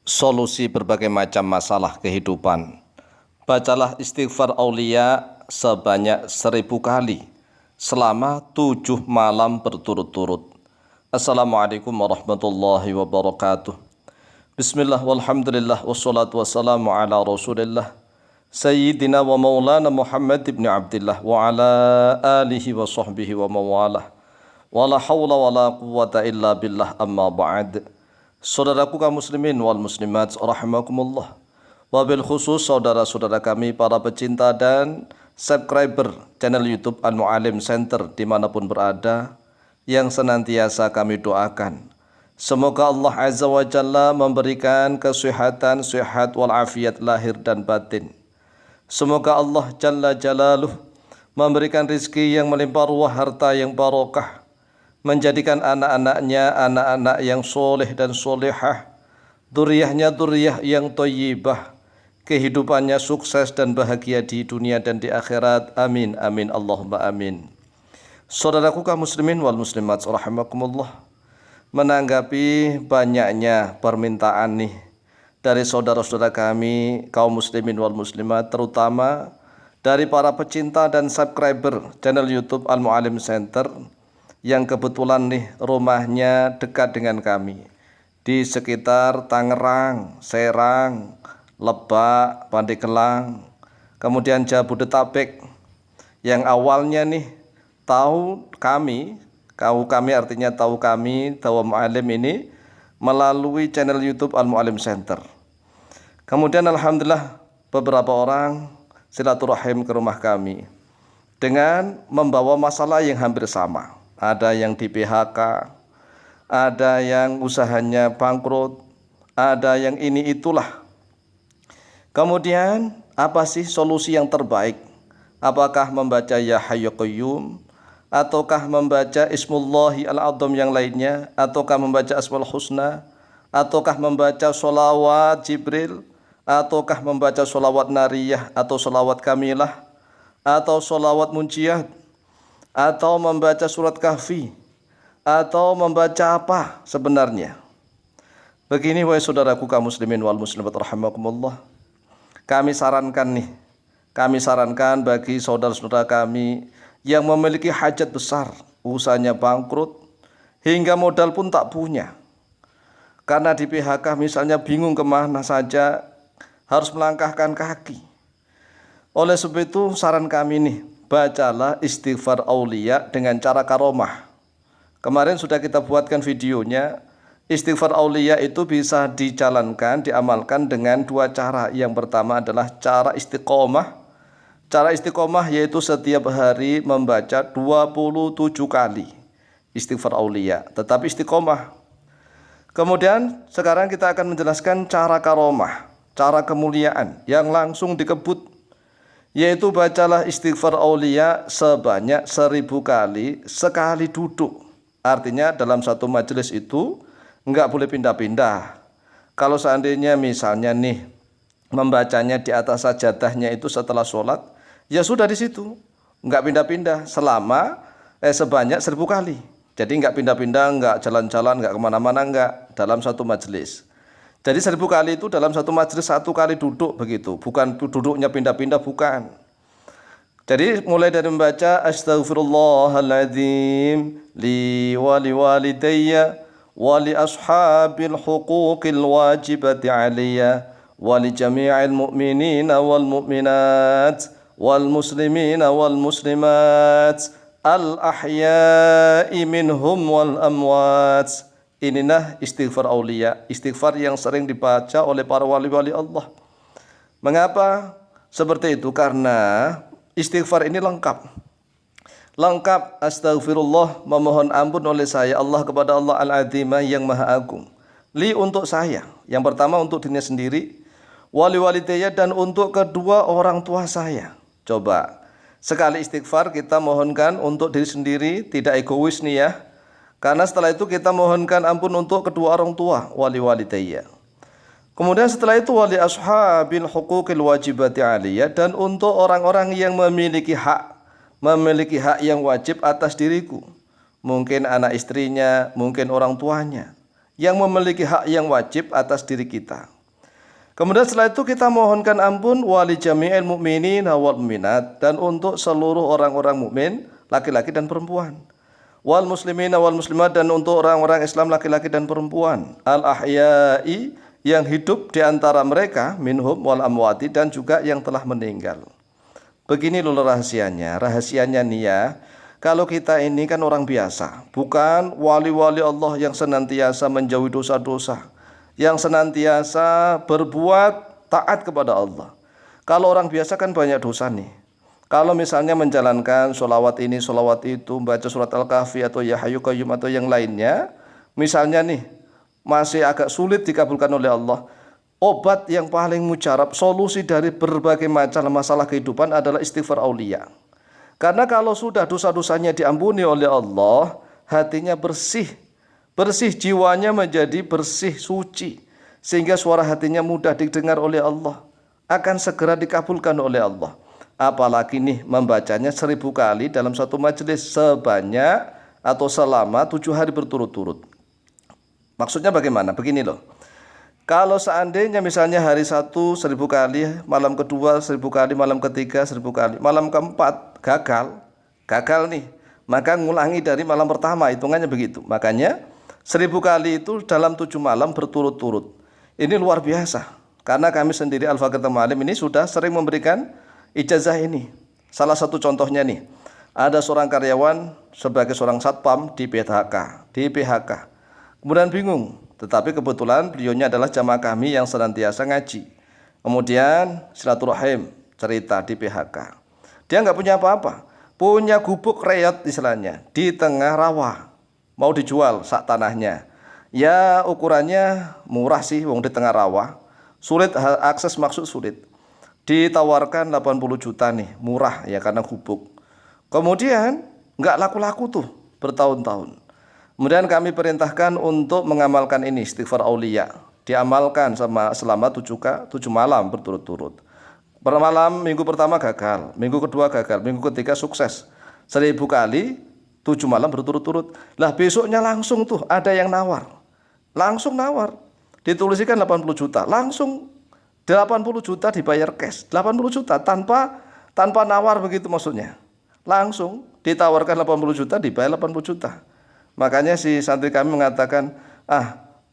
Solusi berbagai macam masalah kehidupan. Bacalah istighfar aulia sebanyak 1000 kali selama 7 malam berturut-turut. Assalamualaikum warahmatullahi wabarakatuh. Bismillah walhamdulillah wassalatu wassalamu ala rasulillah Sayyidina wa maulana Muhammad ibn Abdillah wa ala alihi wa sahbihi wa mawalah. Wa la hawla wa la quwwata illa billah amma ba'd. Saudaraku kaum muslimin wal muslimat rahimakumullah. Wabil khusus saudara-saudara kami para pecinta dan subscriber channel YouTube Al-Mu'alim Center dimanapun berada, yang senantiasa kami doakan semoga Allah Azza wa Jalla memberikan kesehatan, sehat walafiat lahir dan batin. Semoga Allah Jalla Jalaluh memberikan rizki yang melimpah ruah, harta yang barokah, menjadikan anak-anaknya anak-anak yang soleh dan solehah, duriyahnya duriyah yang thayyibah, kehidupannya sukses dan bahagia di dunia dan di akhirat. Amin amin Allahumma amin. Saudaraku kaum muslimin wal muslimat rahimakumullah, menanggapi banyaknya permintaan nih dari saudara-saudara kami kaum muslimin wal muslimat, terutama dari para pecinta dan subscriber channel YouTube Al-Mu'alim Center yang kebetulan nih rumahnya dekat dengan kami di sekitar Tangerang, Serang, Lebak, Pandeglang, kemudian Jabodetabek, yang awalnya nih tahu kami artinya tahu kami, tahu Mu'alim ini melalui channel YouTube Al-Mu'alim Center. Kemudian alhamdulillah beberapa orang silaturahim ke rumah kami dengan membawa masalah yang hampir sama. Ada yang di PHK, ada yang usahanya bangkrut, ada yang ini itulah. Kemudian apa sih solusi yang terbaik? Apakah membaca Ya Hayyu Qayyum, ataukah membaca Ismullahi Al-Azam yang lainnya, ataukah membaca Asmaul Husna, ataukah membaca sholawat Jibril, ataukah membaca sholawat Nariyah atau sholawat Kamilah, atau sholawat Munjiyat, atau membaca surat Kahfi, atau membaca apa sebenarnya? Begini wahai saudaraku kaum muslimin wal muslimat rahimakumullah, kami sarankan bagi saudara-saudara kami yang memiliki hajat besar, usahanya bangkrut, hingga modal pun tak punya, karena di PHK misalnya bingung kemana saja, harus melangkahkan kaki. Oleh sebab itu saran kami nih, bacalah istighfar aulia dengan cara karomah. Kemarin sudah kita buatkan videonya. Istighfar aulia itu bisa dijalankan, diamalkan dengan dua cara. Yang pertama adalah cara istiqomah. Cara istiqomah yaitu setiap hari membaca 27 kali istighfar aulia, tetapi istiqomah. Kemudian sekarang kita akan menjelaskan cara karomah, cara kemuliaan yang langsung dikebut, yaitu bacalah istighfar aulia sebanyak 1000 kali sekali duduk. Artinya dalam satu majelis itu enggak boleh pindah-pindah. Kalau seandainya misalnya nih membacanya di atas sajadahnya itu setelah sholat, ya sudah di situ, enggak pindah-pindah selama sebanyak 1000 kali. Jadi enggak pindah-pindah, enggak jalan-jalan, enggak kemana-mana, enggak, dalam satu majelis. Jadi 1000 kali itu dalam satu majelis, satu kali duduk begitu, bukan duduknya pindah-pindah, bukan. Jadi mulai dari membaca Astaghfirullahaladzim li wali walidayya wali ashabil huquqil wajibati aliyya wali jami'il mu'minina wal mu'minat wal muslimina wal muslimat al ahya'i minhum wal amwat. Inilah istighfar aulia, istighfar yang sering dibaca oleh para wali-wali Allah. Mengapa seperti itu? Karena istighfar ini lengkap. Astagfirullah, memohon ampun oleh saya Allah kepada Allah Al-Azimah yang Maha Agung. Li, untuk saya. Yang pertama untuk dirinya sendiri, wali walidayya, dan untuk kedua orang tua saya. Coba sekali istighfar kita mohonkan untuk diri sendiri, tidak egois nih ya. Karena setelah itu kita mohonkan ampun untuk kedua orang tua, wali walidayya. Kemudian setelah itu wali ashabil huquqil wajibati aliyya, dan untuk orang-orang yang memiliki hak yang wajib atas diriku. Mungkin anak istrinya, mungkin orang tuanya, yang memiliki hak yang wajib atas diri kita. Kemudian setelah itu kita mohonkan ampun wali jami'il mu'minin wal mu'minat, dan untuk seluruh orang-orang mukmin laki-laki dan perempuan. Wal muslimin wal muslimat, dan untuk orang-orang Islam laki-laki dan perempuan. Al ahya'i, yang hidup di antara mereka, minhum wal amwati, dan juga yang telah meninggal. Begini loh rahasianya. Rahasianya nih ya, kalau kita ini kan orang biasa, bukan wali-wali Allah yang senantiasa menjauhi dosa-dosa, yang senantiasa berbuat taat kepada Allah. Kalau orang biasa kan banyak dosa nih. Kalau misalnya menjalankan sholawat ini, sholawat itu, baca surat Al-Kahfi atau Ya Hayyu Qayyum atau yang lainnya, misalnya nih masih agak sulit dikabulkan oleh Allah, obat yang paling mujarab, solusi dari berbagai macam masalah kehidupan adalah istighfar aulia. Karena kalau sudah dosa-dosanya diampuni oleh Allah, hatinya bersih, jiwanya menjadi bersih, suci, sehingga suara hatinya mudah didengar oleh Allah, akan segera dikabulkan oleh Allah. Apalagi nih membacanya 1000 kali dalam satu majelis, sebanyak atau selama 7 hari berturut-turut. Maksudnya bagaimana? Begini loh. Kalau seandainya misalnya hari 1 1000 kali, malam kedua 1000 kali, malam ketiga 1000 kali, malam keempat gagal nih, maka ngulangi dari malam pertama, hitungannya begitu. Makanya 1000 kali itu dalam 7 malam berturut-turut. Ini luar biasa, karena kami sendiri Al-Faqih Tamalim ini sudah sering memberikan ijazah ini. Salah satu contohnya nih, ada seorang karyawan sebagai seorang satpam di PHK. Kemudian bingung, tetapi kebetulan beliaunya adalah jamaah kami yang senantiasa ngaji. Kemudian silaturahim, cerita di PHK. Dia nggak punya apa-apa, punya gubuk reyot istilahnya di tengah rawa, mau dijual sak tanahnya. Ya ukurannya murah sih, wong di tengah rawa, sulit akses, maksud sulit. Ditawarkan 80 juta nih, murah ya karena gubuk. Kemudian nggak laku-laku tuh bertahun-tahun. Kemudian kami perintahkan untuk mengamalkan ini, istighfar aulia. Diamalkan selama 7 malam berturut-turut. Per malam, minggu pertama gagal, minggu kedua gagal, minggu ketiga sukses. 1000 kali, 7 malam berturut-turut. Lah besoknya langsung tuh ada yang nawar. Langsung nawar. Dituliskan 80 juta, langsung 80 juta dibayar cash. 80 juta tanpa nawar begitu maksudnya. Langsung ditawarkan 80 juta, dibayar 80 juta. Makanya si santri kami mengatakan,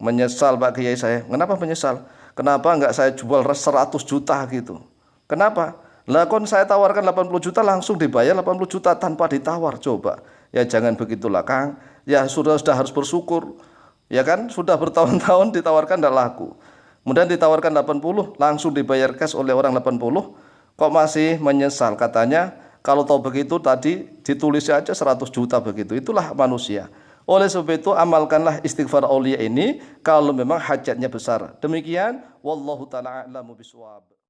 menyesal Pak Kiai saya. Kenapa menyesal? Kenapa enggak saya jual 100 juta gitu? Kenapa? Lah kon saya tawarkan 80 juta langsung dibayar 80 juta tanpa ditawar. Coba. Ya jangan begitulah Kang. Ya sudah harus bersyukur. Ya kan sudah bertahun-tahun ditawarkan tidak laku. Kemudian ditawarkan 80 langsung dibayar cash oleh orang 80. Kok masih menyesal? Katanya kalau tahu begitu tadi ditulis aja 100 juta begitu. Itulah manusia. Oleh sebab itu amalkanlah istighfar aulia ini kalau memang hajatnya besar. Demikian wallahu taala a'lamu bishawab.